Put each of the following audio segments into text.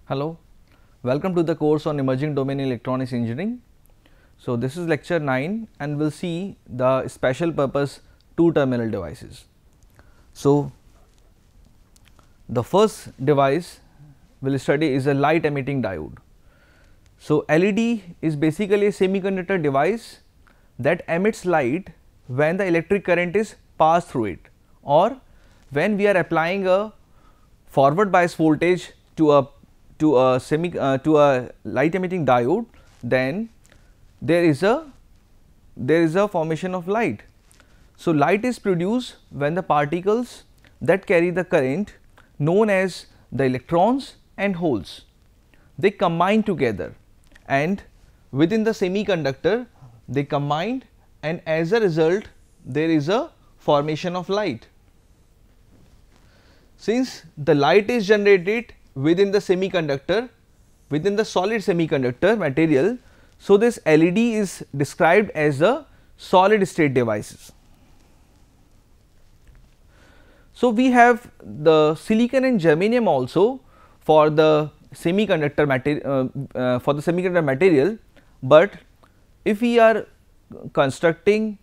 Hello, welcome to the course on emerging domain in electronics engineering. So, this is lecture 9 and we will see the special purpose two terminal devices. So, the first device we will study is a light emitting diode. So, LED is basically a semiconductor device that emits light when the electric current is passed through it, or when we are applying a forward bias voltage to a light emitting diode, then there is a formation of light. So, light is produced when the particles that carry the current, known as the electrons and holes, they combine together, and within the semiconductor they combined, and as a result there is a formation of light. Since the light is generated within the semiconductor, within the solid semiconductor material, so this LED is described as a solid state devices. So, we have the silicon and germanium also for the semiconductor material, but if we are constructing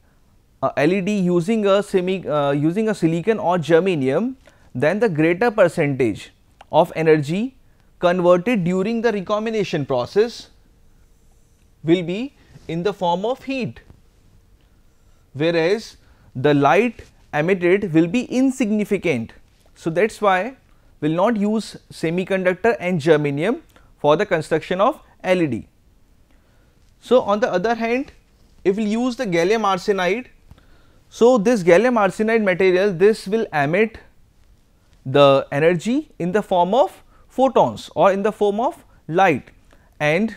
a LED using a silicon or germanium, then the greater percentage of energy converted during the recombination process will be in the form of heat, whereas the light emitted will be insignificant. So, that is why we will not use semiconductor and germanium for the construction of LED. So, on the other hand, if we use the gallium arsenide, so this gallium arsenide material, this will emit the energy in the form of photons or in the form of light, and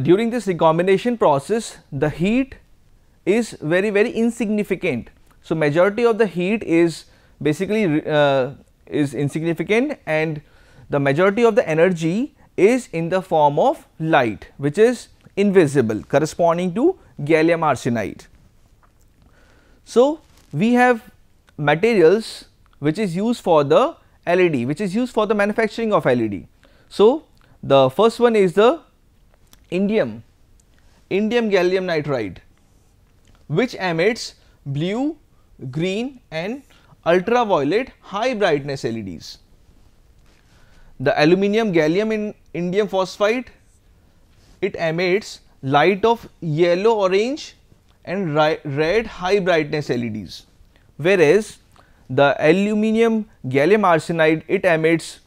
during this recombination process the heat is very insignificant. So, majority of the heat is basically is insignificant, and the majority of the energy is in the form of light, which is invisible, corresponding to gallium arsenide. So, we have materials which is used for the LED, which is used for the manufacturing of LED. So, the first one is the indium gallium nitride, which emits blue, green and ultraviolet high brightness LEDs. The aluminum gallium indium phosphide, it emits light of yellow, orange and red high brightness LEDs, whereas the aluminum gallium arsenide, it emits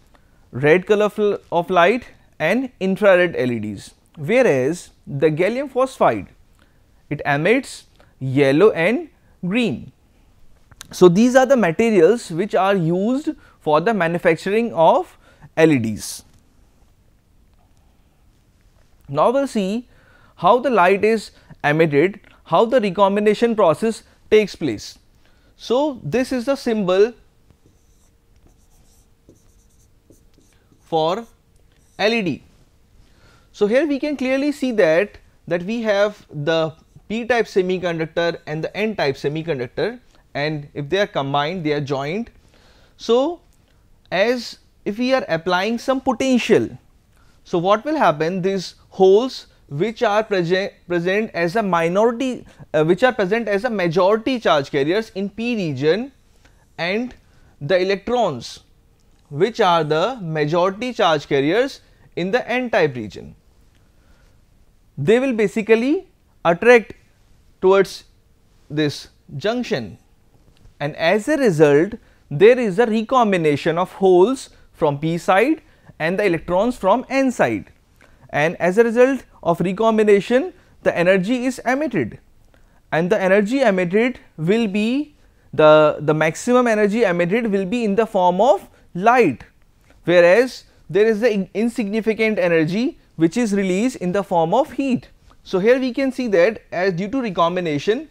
red color of light and infrared LEDs, whereas the gallium phosphide, it emits yellow and green. So, these are the materials which are used for the manufacturing of LEDs. Now, we will see how the light is emitted, how the recombination process takes place. So, this is the symbol for LED. So, here we can clearly see that we have the p type semiconductor and the n type semiconductor, and if they are combined, they are joined. So, as if we are applying some potential, so what will happen, these holes which are present as a minority, which are present as a majority charge carriers in p region, and the electrons which are the majority charge carriers in the n type region, they will basically attract towards this junction, and as a result there is a recombination of holes from p side and the electrons from n side, and as a result of recombination the energy is emitted, and the energy emitted will be the maximum energy emitted will be in the form of light, whereas there is the insignificant energy which is released in the form of heat. So, here we can see that as due to recombination,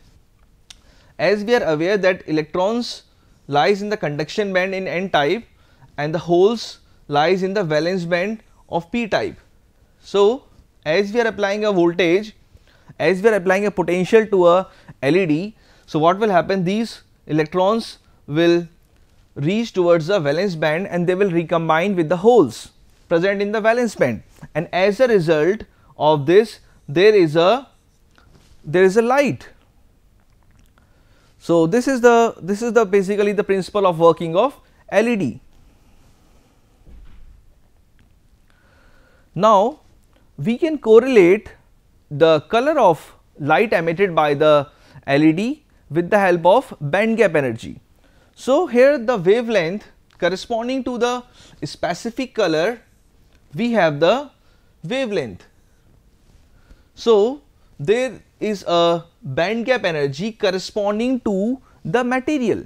as we are aware that electrons lies in the conduction band in n type and the holes lies in the valence band of p type. So, as we are applying a voltage, as we are applying a potential to a LED, so what will happen, these electrons will reach towards the valence band and they will recombine with the holes. present in the valence band, and as a result of this there is a light. So this is the basically the principle of working of LED. Now we can correlate the color of light emitted by the LED with the help of band gap energy. So here the wavelength corresponding to the specific color, we have the wavelength. So there is a band gap energy corresponding to the material.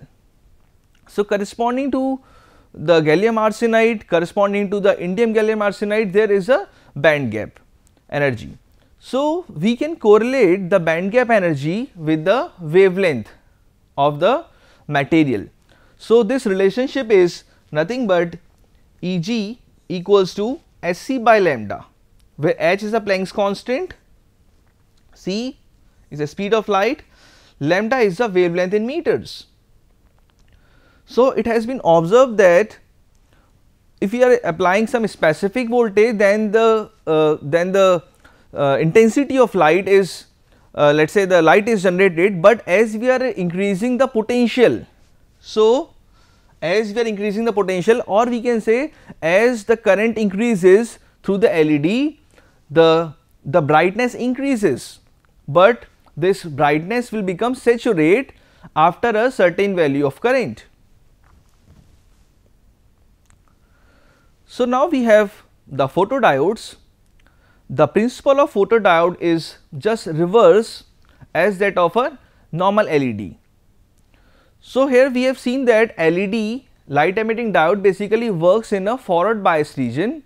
So corresponding to the gallium arsenide, corresponding to the indium gallium arsenide, there is a band gap energy. So we can correlate the band gap energy with the wavelength of the material. So this relationship is nothing but Eg equals to Sc by lambda, where h is a Planck's constant, c is the speed of light, lambda is the wavelength in meters. So it has been observed that if we are applying some specific voltage, then the intensity of light is, let us say the light is generated, but as we are increasing the potential, so as we are increasing the potential, or we can say as the current increases through the LED, the brightness increases, but this brightness will become saturate after a certain value of current. So now we have the photodiodes. The principle of photodiode is just reverse as that of a normal LED. So here we have seen that LED, light emitting diode, basically works in a forward bias region,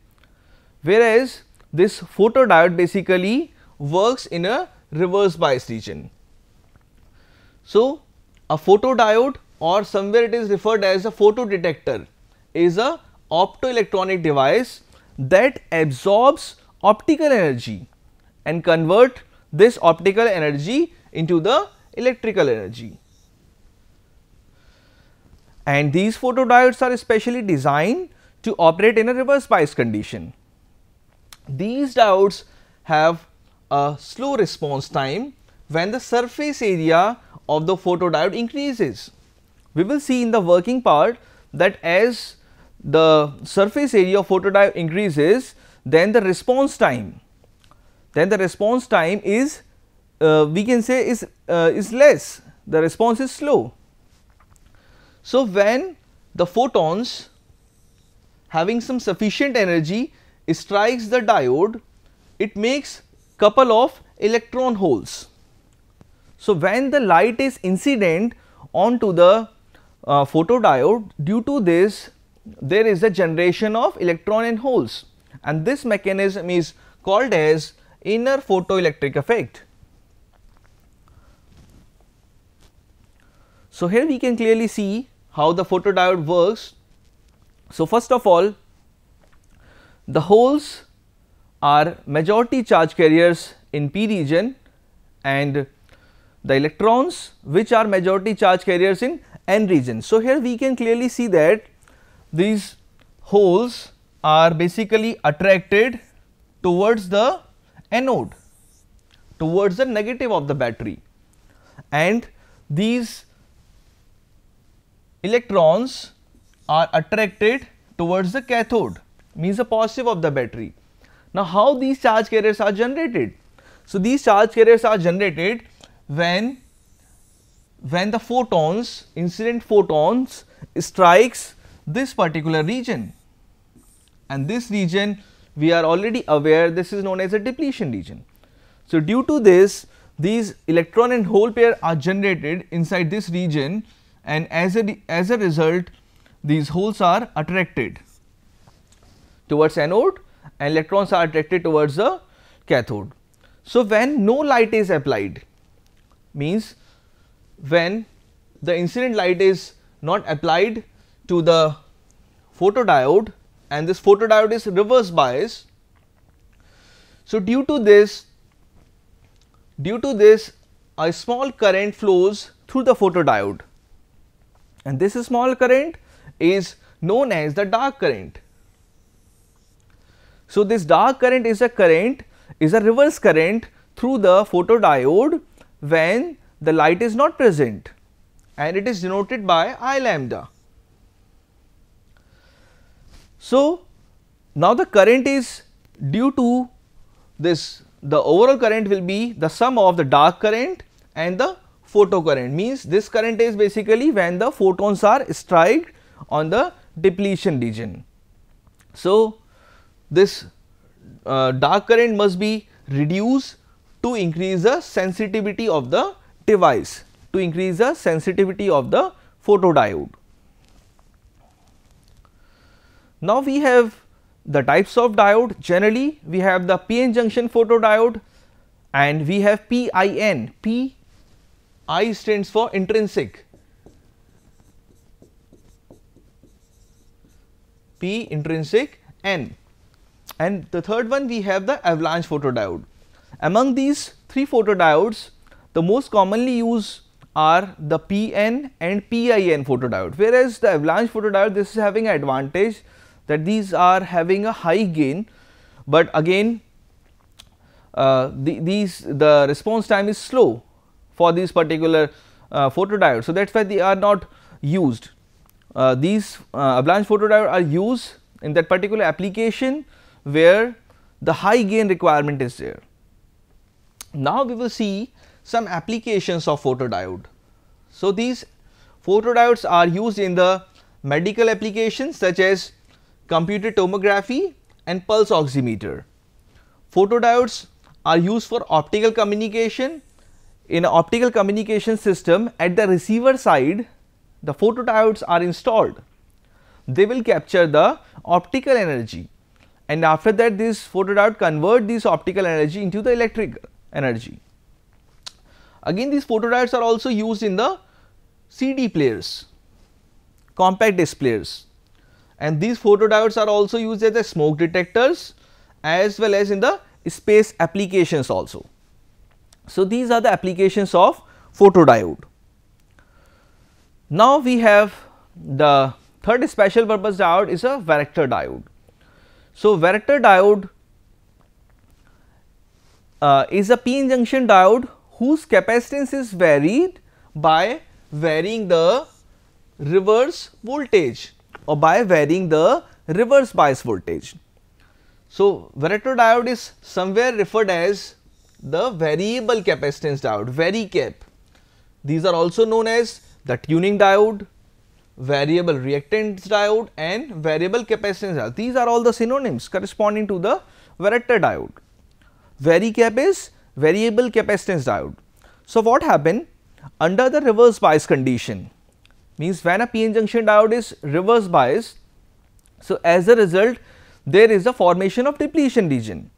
whereas this photodiode basically works in a reverse bias region. So a photodiode, or somewhere it is referred as a photodetector, is a optoelectronic device that absorbs optical energy and convert this optical energy into the electrical energy. And these photodiodes are specially designed to operate in a reverse bias condition. These diodes have a slow response time when the surface area of the photodiode increases. We will see in the working part that as the surface area of photodiode increases, then the response time is we can say is less, the response is slow. So when the photons having some sufficient energy strikes the diode, it makes couple of electron holes. So when the light is incident onto the photodiode, due to this there is a generation of electron and holes, and this mechanism is called as inner photoelectric effect. So here we can clearly see how the photodiode works. So first of all, the holes are majority charge carriers in p region, and the electrons which are majority charge carriers in n region. So here we can clearly see that these holes are basically attracted towards the anode, towards the negative of the battery, and these electrons are attracted towards the cathode, means the positive of the battery. Now how these charge carriers are generated? So these charge carriers are generated when the photons, incident photons, strikes this particular region, and this region we are already aware this is known as a depletion region. So due to this, these electron and hole pair are generated inside this region, and as a result these holes are attracted towards anode and electrons are attracted towards the cathode. So when no light is applied, means when the incident light is not applied to the photodiode, and this photodiode is reverse bias. So due to this a small current flows through the photodiode, and this small current is known as the dark current. So, this dark current is a reverse current through the photodiode when the light is not present, and it is denoted by I lambda. So, now the current is due to this, the overall current will be the sum of the dark current and the photocurrent, means this current is basically when the photons are strike on the depletion region. So, this dark current must be reduced to increase the sensitivity of the device, to increase the sensitivity of the photodiode. Now, we have the types of diode. Generally, we have the PN junction photodiode and we have PIN. PI stands for intrinsic, P intrinsic, N, and the third one we have the avalanche photodiode. Among these three photodiodes, the most commonly used are the PN and PIN photodiode, whereas the avalanche photodiode, this is having an advantage that these are having a high gain, but again the response time is slow for these particular photodiodes. So, that is why they are not used. These avalanche photodiodes are used in that particular application where the high gain requirement is there. Now, we will see some applications of photodiode. So, these photodiodes are used in the medical applications such as computed tomography and pulse oximeter. Photodiodes are used for optical communication. In an optical communication system, at the receiver side, the photodiodes are installed. They will capture the optical energy, and after that this photodiode convert this optical energy into the electrical energy. Again, these photodiodes are also used in the CD players, compact disc players, and these photodiodes are also used as the smoke detectors as well as in the space applications also. So, these are the applications of photodiode. Now, we have the third special purpose diode is a varactor diode. So, varactor diode is a PN junction diode whose capacitance is varied by varying the reverse voltage or by varying the reverse bias voltage. So, varactor diode is somewhere referred as the variable capacitance diode, VariCap. These are also known as the tuning diode, variable reactance diode and variable capacitance diode. These are all the synonyms corresponding to the varactor diode. VariCap is variable capacitance diode. So, what happened under the reverse bias condition, means when a PN junction diode is reverse biased. So, as a result there is a formation of depletion region.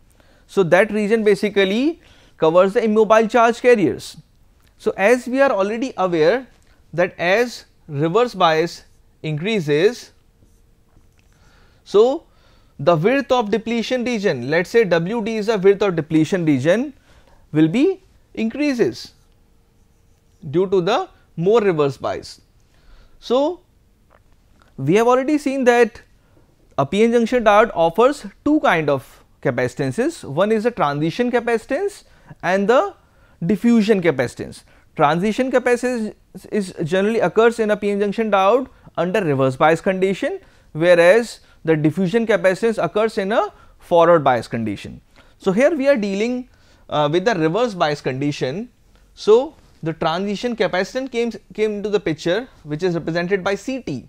So, that region basically covers the immobile charge carriers. So, as we are already aware that as reverse bias increases, so the width of depletion region, let us say WD is the width of depletion region, will be increases due to the more reverse bias. So, we have already seen that a PN junction diode offers two kind of capacitances. One is the transition capacitance and the diffusion capacitance. Transition capacitance is generally occurs in a PN junction diode under reverse bias condition, whereas the diffusion capacitance occurs in a forward bias condition. So, here we are dealing with the reverse bias condition. So, the transition capacitance came into the picture, which is represented by CT.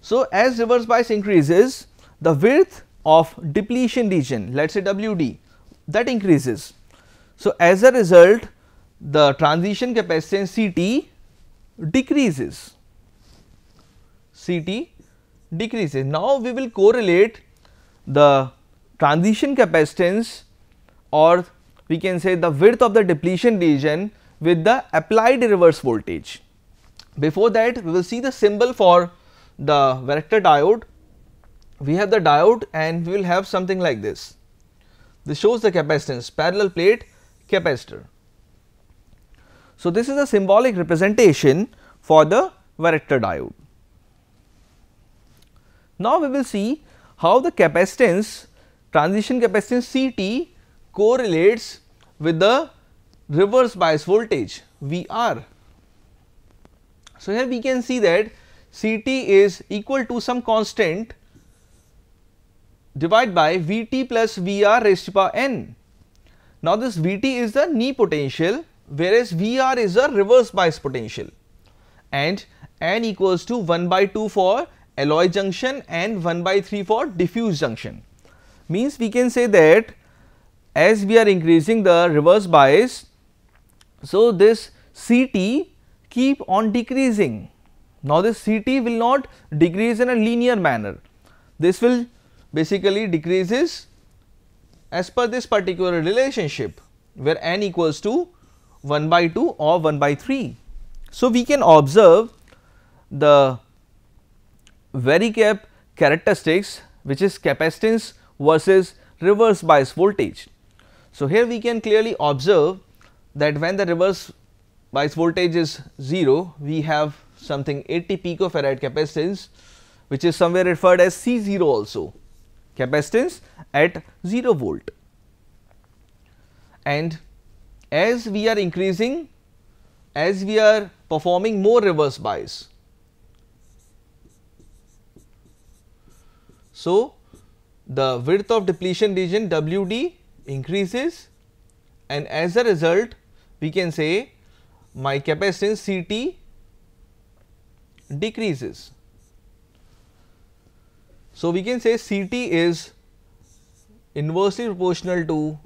So, as reverse bias increases, the width of depletion region, let us say WD, that increases. So, as a result the transition capacitance CT decreases, Now, we will correlate the transition capacitance, or we can say the width of the depletion region, with the applied reverse voltage. Before that, we will see the symbol for the varactor diode. We have the diode and we will have something like this. This shows the capacitance, parallel plate capacitor. So, this is a symbolic representation for the varactor diode. Now, we will see how the capacitance, transition capacitance CT correlates with the reverse bias voltage VR. So, here we can see that CT is equal to some constant divided by Vt plus Vr raised to power n. Now, this Vt is the knee potential, whereas Vr is a reverse bias potential, and n equals to 1 by 2 for alloy junction and 1 by 3 for diffuse junction. Means we can say that as we are increasing the reverse bias, so this CT keep on decreasing. Now, this CT will not decrease in a linear manner. This will basically decreases as per this particular relationship, where n equals to 1 by 2 or 1 by 3. So, we can observe the varicap characteristics, which is capacitance versus reverse bias voltage. So, here we can clearly observe that when the reverse bias voltage is 0, we have something 80 picofarad capacitance, which is somewhere referred as C0 also, capacitance at 0 volt. And as we are increasing, as we are performing more reverse bias, so the width of depletion region WD increases, and as a result we can say my capacitance CT decreases. So, we can say CT is inversely proportional to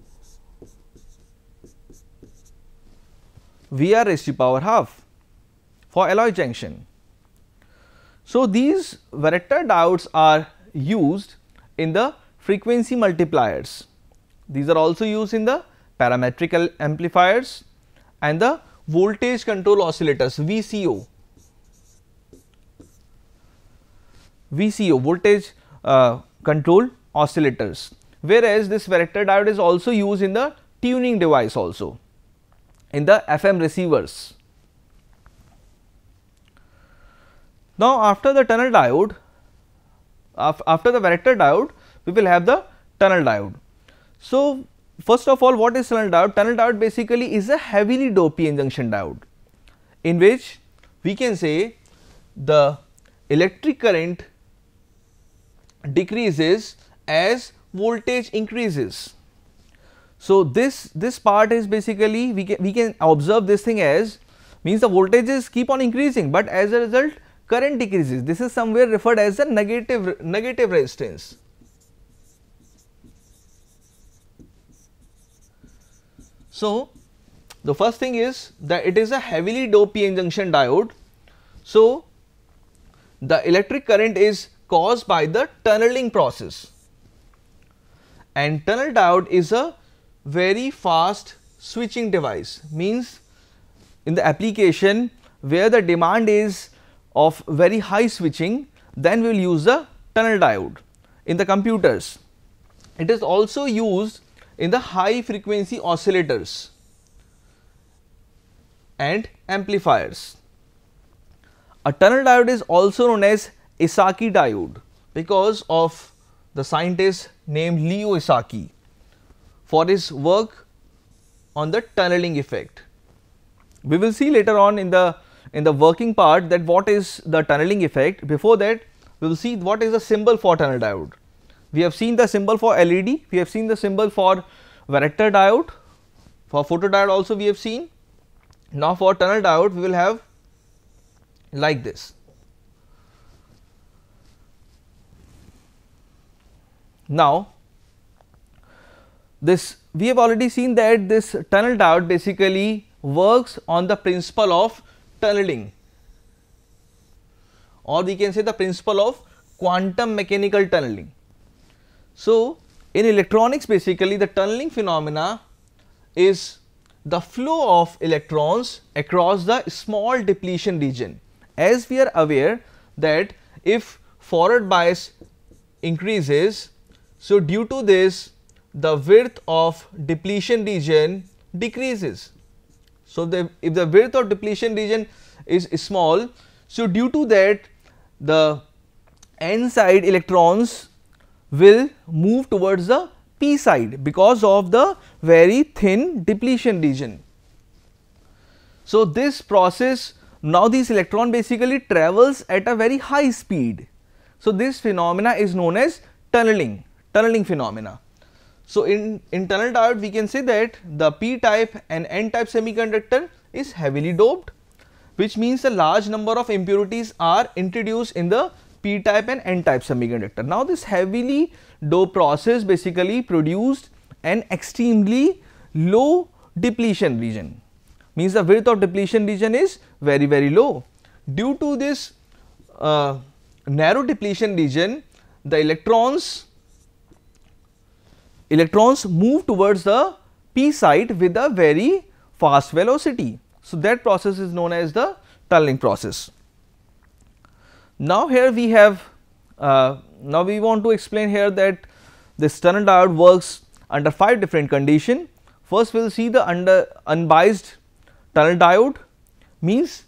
VR raised to power half for alloy junction. So, these varactor diodes are used in the frequency multipliers. These are also used in the parametric amplifiers and the voltage control oscillators VCO voltage control oscillators, whereas this varactor diode is also used in the tuning device also in the FM receivers. Now, after the tunnel diode, after the varactor diode, we will have the tunnel diode. So, first of all, what is tunnel diode? Tunnel diode basically is a heavily doped p-n junction diode, in which we can say the electric current decreases as voltage increases. So, this part is basically we can observe this thing as means the voltages keep on increasing, but as a result current decreases. This is somewhere referred as the negative resistance. So, the first thing is that it is a heavily doped p-n junction diode. So, the electric current is caused by the tunneling process, and tunnel diode is a very fast switching device. Means in the application where the demand is of very high switching, then we will use the tunnel diode. In the computers, it is also used in the high frequency oscillators and amplifiers. A tunnel diode is also known as Esaki diode because of the scientist named Leo Esaki for his work on the tunneling effect. We will see later on in the working part that what is the tunneling effect. Before that, we will see what is the symbol for tunnel diode. We have seen the symbol for LED, we have seen the symbol for varactor diode, for photodiode also we have seen. Now, for tunnel diode we will have like this. Now, this we have already seen that this tunnel diode basically works on the principle of tunneling, or we can say the principle of quantum mechanical tunneling. So, in electronics basically the tunneling phenomena is the flow of electrons across the small depletion region. As we are aware that if forward bias increases, so due to this the width of depletion region decreases. So, if the width of depletion region is small, so due to that the n side electrons will move towards the p side because of the very thin depletion region. So, this process, now this electron basically travels at a very high speed. So, this phenomena is known as tunneling phenomena. So, in tunnel diode we can say that the p type and n type semiconductor is heavily doped, which means a large number of impurities are introduced in the p type and n type semiconductor. Now, this heavily doped process basically produced an extremely low depletion region, means the width of depletion region is very low. Due to this narrow depletion region, the electrons move towards the p side with a very fast velocity. So, that process is known as the tunneling process. Now, here we have now we want to explain here that this tunnel diode works under 5 different conditions. First, we will see the unbiased tunnel diode, means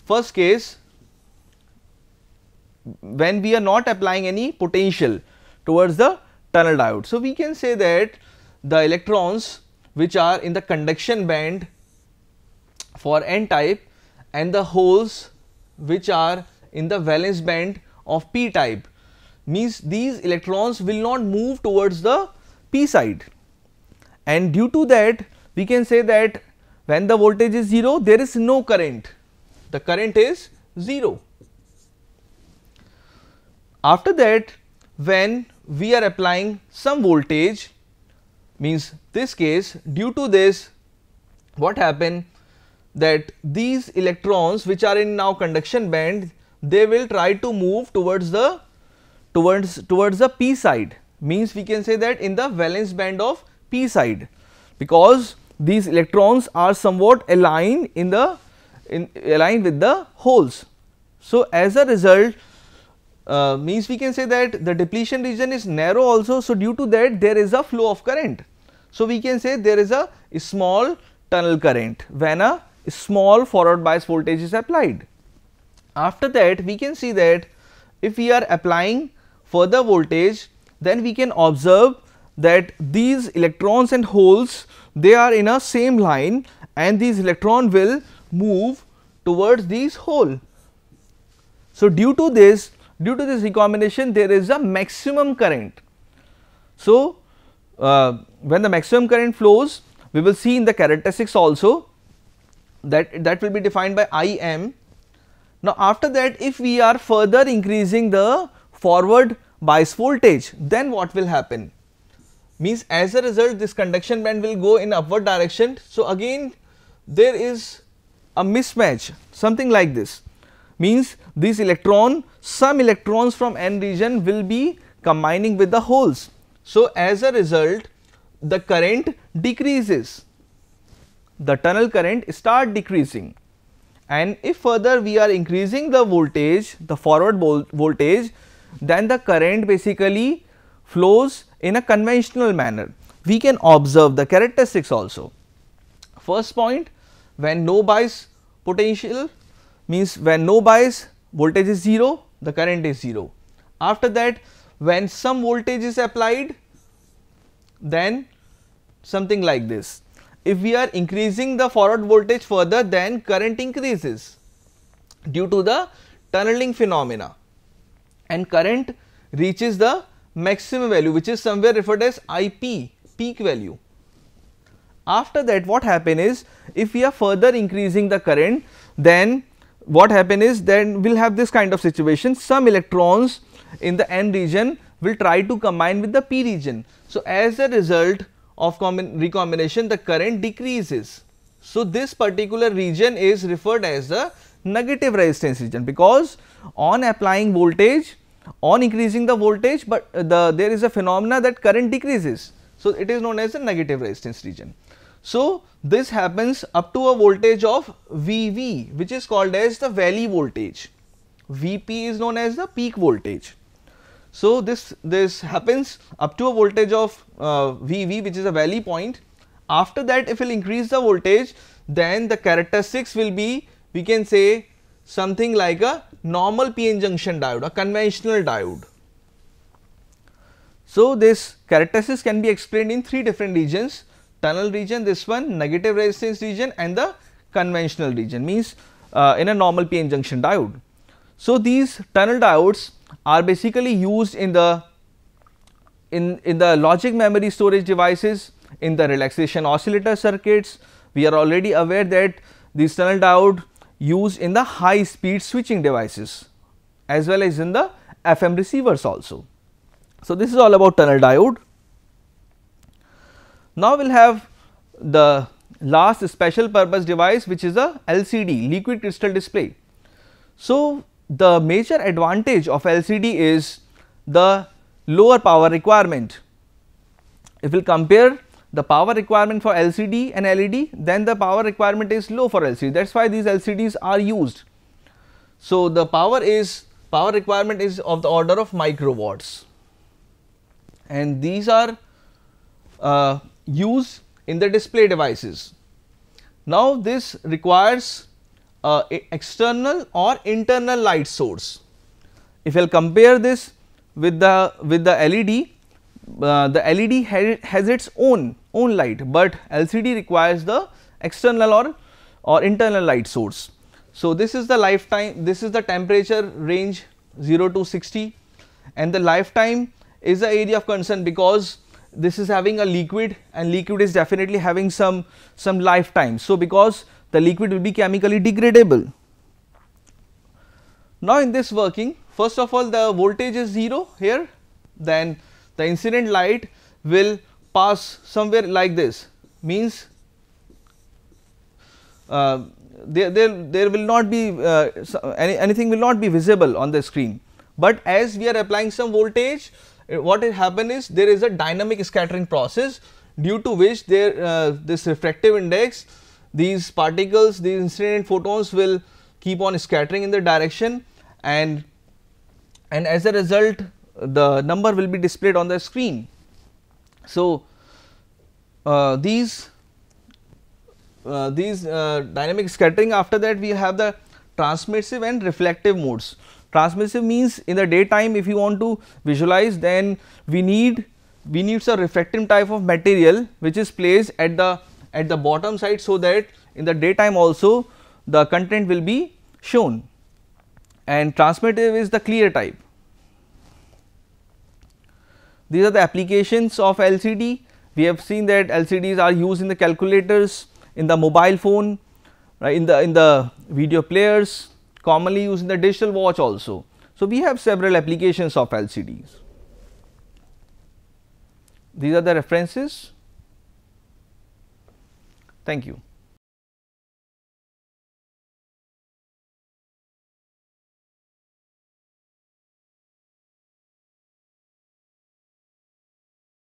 first case when we are not applying any potential towards the tunnel diode. So, we can say that the electrons which are in the conduction band for n type and the holes which are in the valence band of p type, means these electrons will not move towards the p side, and due to that we can say that when the voltage is 0, there is no current, the current is 0. After that, when we are applying some voltage, means this case, due to this what happen, that these electrons which are in now conduction band, they will try to move towards the p side, means we can say that in the valence band of p side, because these electrons are somewhat aligned aligned with the holes. So, as a result, means we can say that the depletion region is narrow also. So, due to that there is a flow of current. So, we can say there is a small tunnel current when a small forward bias voltage is applied. After that, we can see that if we are applying further voltage, then we can observe that these electrons and holes, they are in a same line, and these electron will move towards these hole. So, due to this recombination, there is a maximum current. So, when the maximum current flows, we will see in the characteristics also that will be defined by Im. Now, after that, if we are further increasing the forward bias voltage, then what will happen? Means as a result, this conduction band will go in upward direction. So, again there is a mismatch, something like this, means these some electrons from n region will be combining with the holes. So, as a result, the current decreases, the tunnel current start decreasing, and if further we are increasing the voltage, the forward voltage, then the current basically flows in a conventional manner. We can observe the characteristics also. First point, when no bias potential, means when no bias voltage is 0, the current is 0. After that, when some voltage is applied, then something like this. If we are increasing the forward voltage further, then current increases due to the tunneling phenomena, and current reaches the maximum value, which is somewhere referred as IP, peak value. After that, what happen is, if we are further increasing the current, then what happen is, then we will have this kind of situation, some electrons in the n region will try to combine with the p region. So, as a result of recombination, the current decreases. So, this particular region is referred as the negative resistance region, because on applying voltage, on increasing the voltage, but there is a phenomena that current decreases. So, it is known as the negative resistance region. So, this happens up to a voltage of Vv, which is called as the valley voltage. Vp is known as the peak voltage. So, this happens up to a voltage of Vv, which is a valley point. After that, if we will increase the voltage, then the characteristics will be, we can say, something like a normal p-n junction diode, a conventional diode. So, this characteristics can be explained in 3 different regions: tunnel region, this one, negative resistance region, and the conventional region, means in a normal p-n junction diode. So, these tunnel diodes are basically used in the logic memory storage devices, in the relaxation oscillator circuits. We are already aware that these tunnel diode used in the high speed switching devices as well as in the FM receivers also. So, this is all about tunnel diode. Now, we will have the last special purpose device, which is a LCD, liquid crystal display. So, the major advantage of LCD is the lower power requirement. If we will compare the power requirement for LCD and LED, then the power requirement is low for LCD. That is why these LCDs are used. So, the power requirement is of the order of microwatts, and these are used in the display devices. Now, this requires external or internal light source. If you will compare this with the LED, the LED has its own light, but LCD requires the external or internal light source. So, this is the lifetime, this is the temperature range 0 to 60, and the lifetime is the area of concern, because this is having a liquid, and liquid is definitely having some lifetime. So, because the liquid will be chemically degradable. Now, in this working, first of all, the voltage is 0 here, then the incident light will pass somewhere like this, means there will not be anything will not be visible on the screen, but as we are applying some voltage, what will happen is there is a dynamic scattering process, due to which this refractive index, these particles, these incident photons will keep on scattering in the direction, and as a result the number will be displayed on the screen. So, these dynamic scattering, after that we have the transmissive and reflective modes. Transmissive means in the daytime, if you want to visualize, then we need some refractive type of material which is placed at the bottom side, so that in the daytime also the content will be shown, and transmissive is the clear type. These are the applications of LCD. We have seen that LCDs are used in the calculators, in the mobile phone, right, in the video players, commonly used in the digital watch also. So, we have several applications of LCDs. These are the references. Thank you.